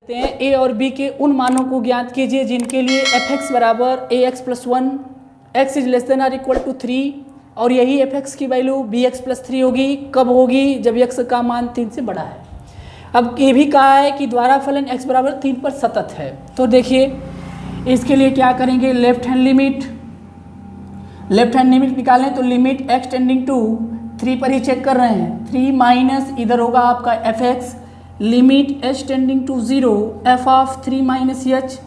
ए और बी के उन मानों को ज्ञात कीजिए जिनके लिए एफ एक्स बराबर a x plus one, x is less than or equal to 3 और यही एफ एक्स की वैल्यू बी एक्स प्लस 3 होगी। कब होगी? जब एक्स का मान 3 से बड़ा है। अब ये भी कहा है कि द्वारा फलन एक्स बराबर 3 पर सतत है। तो देखिए इसके लिए क्या करेंगे, लेफ्ट हैंड लिमिट निकालें तो लिमिट एक्स टेंडिंग टू 3 पर ही चेक कर रहे हैं। 3 माइनस इधर होगा आपका F X, limit H tending to 0 F of 3 minus H.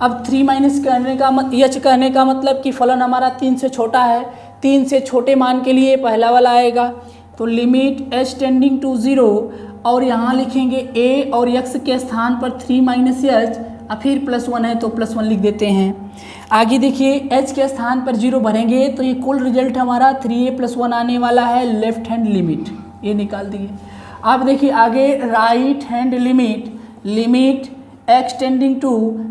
अब 3 माइनस करने का एच कहने का मतलब कि फलन हमारा 3 से छोटा है। 3 से छोटे मान के लिए पहला वाला आएगा तो लिमिट एच टेंडिंग टू 0 और यहाँ लिखेंगे a और x के स्थान पर 3 माइनस एच, और फिर +1 है तो +1 लिख देते हैं। आगे देखिए h के स्थान पर 0 भरेंगे तो ये कुल रिजल्ट हमारा 3a + 1 आने वाला है। लेफ्ट हैंड लिमिट ये निकाल दिए। अब देखिए आगे right hand limit x tending to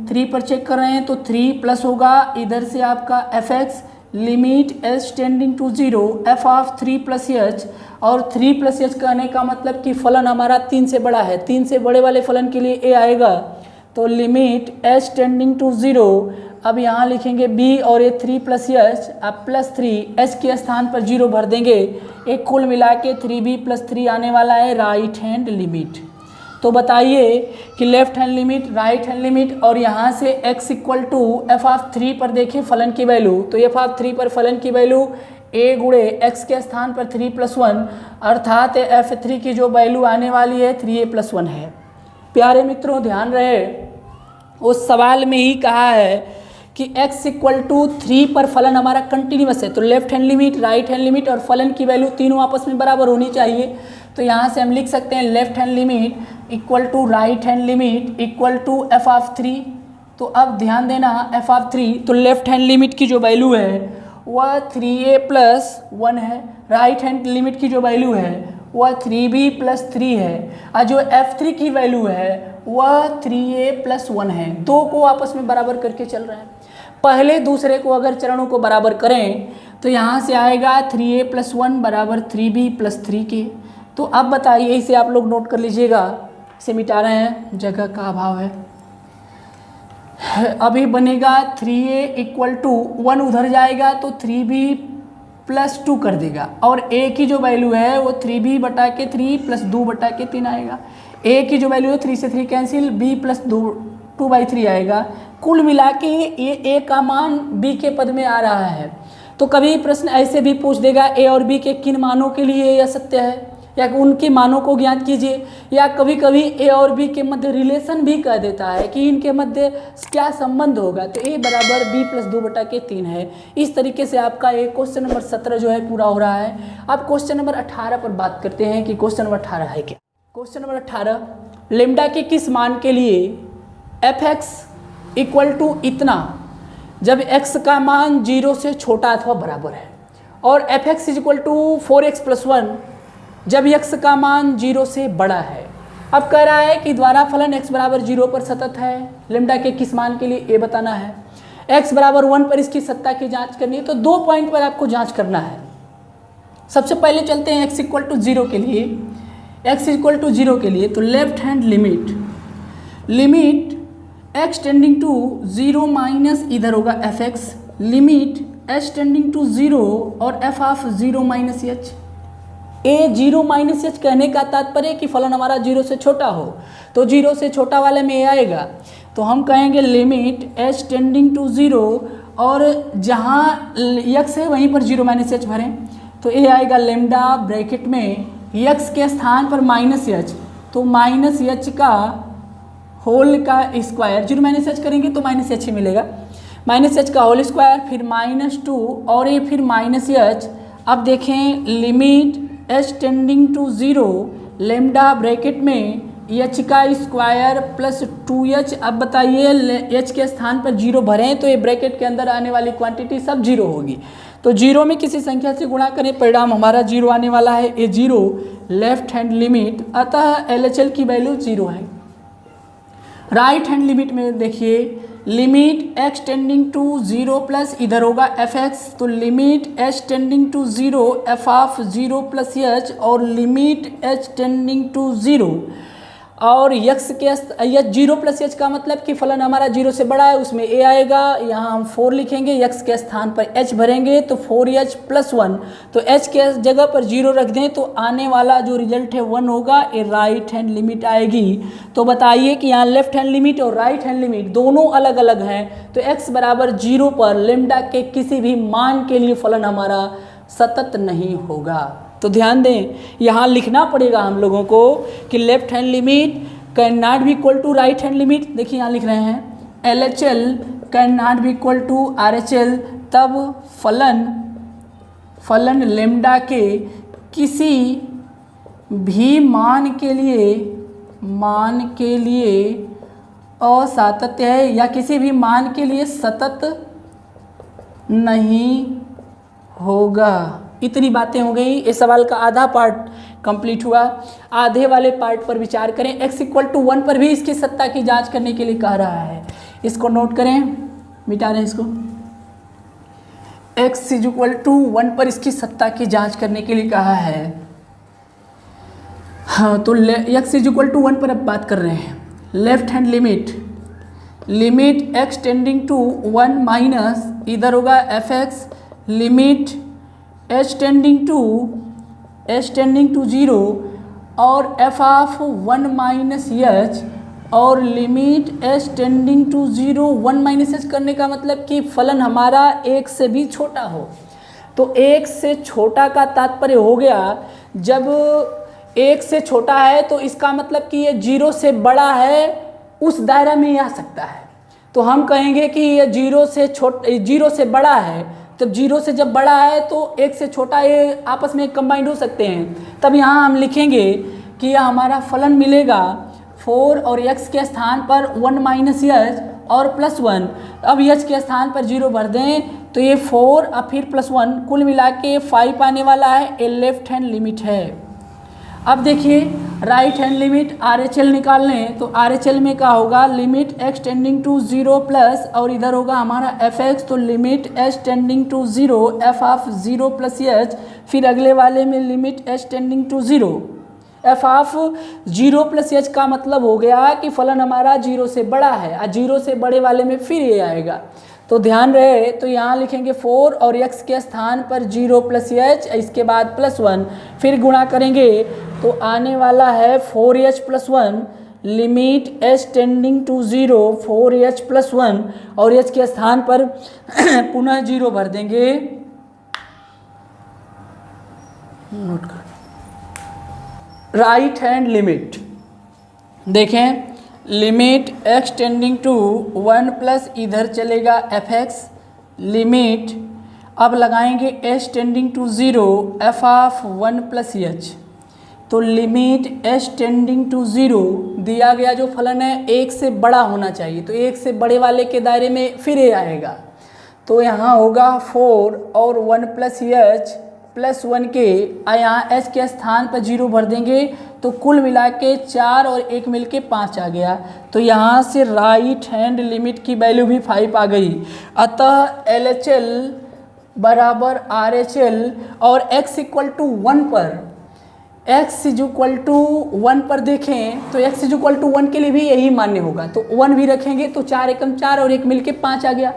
3 पर चेक कर रहे हैं तो 3 प्लस होगा इधर से आपका F X, limit h tending to 0 F of 3 plus H, और 3 प्लस एच कहने का मतलब कि फलन हमारा 3 से बड़ा है। 3 से बड़े वाले फलन के लिए a आएगा तो लिमिट h टेंडिंग टू 0। अब यहाँ लिखेंगे b और ये 3 प्लस एच, अब +3 h के स्थान पर 0 भर देंगे। एक कुल मिला के 3b + 3 आने वाला है राइट हैंड लिमिट। तो बताइए कि left hand limit, right hand limit और यहाँ से x equal to F of 3 पर देखें फलन की वैल्यू, तो एफ ऑफ 3 पर फलन की वैल्यू a गुणे x के स्थान पर 3 + 1 अर्थात f3 की जो वैल्यू आने वाली है 3a + 1 है। प्यारे मित्रों ध्यान रहे, उस सवाल में ही कहा है कि x इक्वल टू 3 पर फलन हमारा कंटिन्यूअस है। तो left hand limit, right hand limit और फलन की वैल्यू तीनों आपस में बराबर होनी चाहिए। तो यहाँ से हम लिख सकते हैं left hand limit equal to right hand limit equal to F of 3। तो अब ध्यान देना एफ ऑफ 3, तो लेफ्ट हैंड लिमिट की जो वैल्यू है वह 3a + 1 है, राइट हैंड लिमिट की जो वैल्यू है वह 3b + 3 है, और जो f3 की वैल्यू है वह 3a + 1 है। दो को आपस में बराबर करके चल रहे हैं। पहले दूसरे को अगर चरणों को बराबर करें तो यहाँ से आएगा 3a + 1 बराबर 3b + 3 के। तो अब बताइए, इसे आप लोग नोट कर लीजिएगा, इसे मिटा रहे हैं, जगह का अभाव है। अभी बनेगा 3a = 1 उधर जाएगा तो 3b + 2 कर देगा, और a की जो वैल्यू है वो 3b बटा के 3 + 2 बटा के 3 आएगा। a की जो वैल्यू है 3 से 3 कैंसिल, b + 2/3 आएगा। कुल मिला के ये a का मान b के पद में आ रहा है। तो कभी प्रश्न ऐसे भी पूछ देगा a और b के किन मानों के लिए यह सत्य है, या उनके मानों को ज्ञात कीजिए, या कभी कभी a और b के मध्य रिलेशन भी कह देता है कि इनके मध्य क्या संबंध होगा। तो a बराबर b + 2 बटा के 3 है। इस तरीके से आपका ये क्वेश्चन नंबर 17 जो है पूरा हो रहा है। अब क्वेश्चन नंबर 18 पर बात करते हैं कि क्वेश्चन नंबर 18 है क्या। क्वेश्चन नंबर 18, लेमडा के किस मान के लिए एफ एक्स इक्वल टू इतना जब x का मान 0 से छोटा अथवा बराबर है, और F x equal to 4x + 1 जब x का मान 0 से बड़ा है। अब कह रहा है कि द्वारा फलन x बराबर 0 पर सतत है। लेमडा के किस मान के लिए ये बताना है। x बराबर 1 पर इसकी सत्ता की जांच करनी है। तो 2 पॉइंट पर आपको जांच करना है। सबसे पहले चलते हैं x = 0 के लिए। x = 0 के लिए तो left hand limit x tending to 0 minus इधर होगा F X, limit h tending to 0 और f of 0 minus H. a 0 minus H कहने का तात्पर्य कि फलन हमारा 0 से छोटा हो, तो 0 से छोटा वाले में a आएगा। तो हम कहेंगे लिमिट h टेंडिंग टू 0 और जहाँ x है वहीं पर 0 माइनस एच भरें तो a आएगा लेमडा ब्रैकेट में x के स्थान पर -h, तो -h का होल का स्क्वायर, 0 माइनस एच करेंगे तो -h ही मिलेगा, -h का होल स्क्वायर, फिर -2 और ये फिर -h। अब देखें लिमिट h टेंडिंग टू 0 लेमडा ब्रैकेट में h का स्क्वायर प्लस 2h। अब बताइए h के स्थान पर 0 भरें तो ये ब्रैकेट के अंदर आने वाली क्वांटिटी सब 0 होगी। तो 0 में किसी संख्या से गुणा करें, परिणाम हमारा 0 आने वाला है। ये 0 लेफ्ट हैंड लिमिट, अतः LHL की वैल्यू 0 है। राइट हैंड लिमिट में देखिए limit x tending to 0 plus इधर होगा एफ एक्स, तो limit h tending to 0 F of 0 + h और लिमिट h टेंडिंग टू 0 और यक्स के यच 0 प्लस एच का मतलब कि फलन हमारा 0 से बड़ा है, उसमें ए आएगा। यहाँ हम 4 लिखेंगे, यक्स के स्थान पर एच भरेंगे तो 4h प्लस 1, तो एच के जगह पर 0 रख दें तो आने वाला जो रिजल्ट है 1 होगा। ये राइट हैंड लिमिट आएगी। तो बताइए कि यहाँ लेफ्ट हैंड लिमिट और राइट हैंड लिमिट दोनों अलग अलग हैं, तो x बराबर 0 पर लेमडा के किसी भी मान के लिए फलन हमारा सतत नहीं होगा। तो ध्यान दें, यहाँ लिखना पड़ेगा हम लोगों को कि left hand limit can not be equal to right hand limit. देखिए यहाँ लिख रहे हैं LHL can not be equal to RHL, तब फलन लेमडा के किसी भी मान के लिए असातत्य है या किसी भी मान के लिए सतत नहीं होगा। इतनी बातें हो गई। इस सवाल का आधा पार्ट कंप्लीट हुआ। आधे वाले पार्ट पर विचार करें। x इक्वल टू 1 पर भी इसकी सत्ता की जांच करने के लिए कह रहा है। इसको नोट करें, मिटा दें इसको। x इक्वल टू 1 पर इसकी सत्ता की जांच करने के लिए कहा है। हाँ, तो x इक्वल टू 1 पर अब बात कर रहे हैं। Left hand limit x tending to 1 minus इधर होगा fx, limit h tending to 0 और f ऑफ 1 माइनस h और limit h tending to 0 1 minus h करने का मतलब कि फलन हमारा 1 से भी छोटा हो। तो 1 से छोटा का तात्पर्य हो गया, जब 1 से छोटा है तो इसका मतलब कि ये 0 से बड़ा है, उस दायरा में आ सकता है। तो हम कहेंगे कि ये 0 से बड़ा है, तब 0 से जब बड़ा है तो 1 से छोटा, ये आपस में कंबाइंड हो सकते हैं। तब यहाँ हम लिखेंगे कि यह हमारा फलन मिलेगा 4 और x के स्थान पर 1 माइनस h और प्लस 1। अब h के स्थान पर 0 भर दें तो ये 4 और फिर प्लस 1, कुल मिला के 5 आने वाला है। ये लेफ्ट हैंड लिमिट है। अब देखिए राइट हैंड लिमिट RHL निकाल लें तो RHL में क्या होगा, limit x tending to 0 plus और इधर होगा हमारा fx, तो limit h tending to 0 f of 0 plus h, फिर अगले वाले में limit h tending to 0 f of 0 plus h का मतलब हो गया कि फलन हमारा 0 से बड़ा है, और 0 से बड़े वाले में फिर ये आएगा। तो ध्यान रहे, तो यहाँ लिखेंगे 4 और x के स्थान पर 0 प्लस h, इसके बाद प्लस 1, फिर गुणा करेंगे तो आने वाला है 4h plus 1, limit h tending to 0 4h plus 1 और h के स्थान पर पुनः 0 भर देंगे। नोट कर राइट हैंड लिमिट देखें, limit x tending to 1 plus इधर चलेगा fx, लिमिट अब लगाएंगे h tending to 0 f of 1 plus h, तो लिमिट h टेंडिंग टू 0 दिया गया जो फलन है 1 से बड़ा होना चाहिए, तो 1 से बड़े वाले के दायरे में फिर ये आएगा। तो यहाँ होगा 4 और 1 प्लस h प्लस 1 के, यहाँ h के स्थान पर 0 भर देंगे तो कुल मिला के 4 और 1 मिल के 5 आ गया। तो यहाँ से राइट हैंड लिमिट की वैल्यू भी 5 आ गई। अतः LHL बराबर RHL और x इक्वल टू 1 पर, x इक्वल टू 1 पर देखें तो x इक्वल टू 1 के लिए भी यही मान्य होगा। तो 1 भी रखेंगे तो 4 एकम 4 और 1 मिल के 5 आ गया।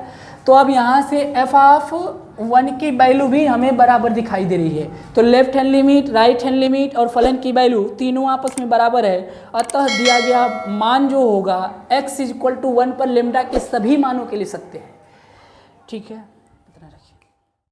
तो अब यहाँ से f ऑफ 1 की वैल्यू भी हमें बराबर दिखाई दे रही है। तो left hand limit, right hand limit और फलन की वैल्यू तीनों आपस में बराबर है। अतः दिया गया मान जो होगा x इक्वल टू 1 पर लेमडा के सभी मानों के लिए सत्य है। ठीक है, इतना रखिए।